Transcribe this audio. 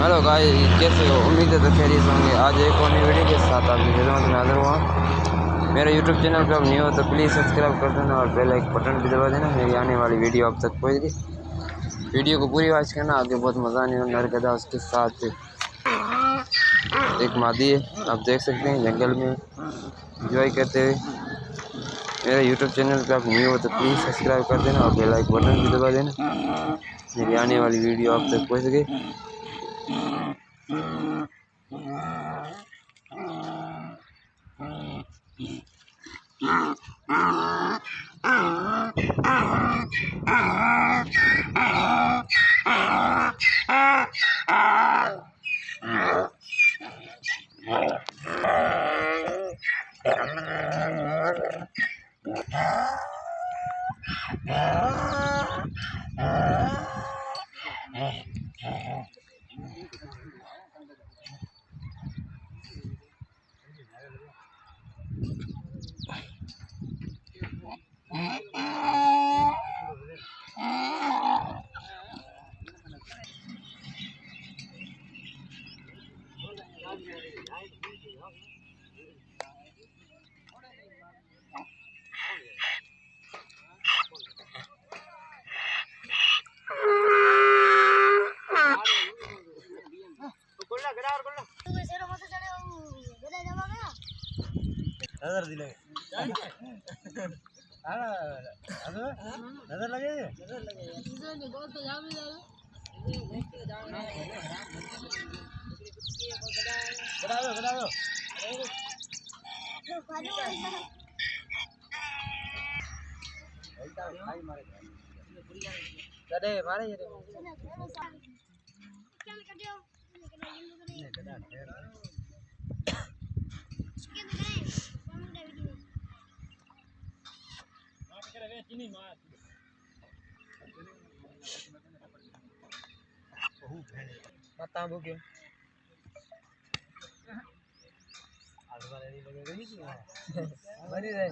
Hello guys, कैसे हो? उम्मीद है तो खैरियत होंगे। आज एक और नई वीडियो के साथ आपकी खिदमत में हाजिर हुआ। मेरे यूट्यूब चैनल पर अब न्यू हो तो प्लीज़ सब्सक्राइब कर देना और बेल आइकन बटन भी दबा देना। मेरी आने वाली वीडियो आप तक पहुँच गई। वीडियो को पूरी वॉच करना, आगे बहुत मज़ा आने वाला। नरगदा उसके साथ एक मादी है, आप देख सकते हैं जंगल में इंजॉय करते हुए। मेरे यूट्यूब चैनल पर आप न्यू हो तो प्लीज़ सब्सक्राइब कर देना और बेल आइकन बटन भी दबा देना। मेरी आने वाली वीडियो आप तक पहुँच गई। नजर दिले नजर लगे पता भूखे बनी रहे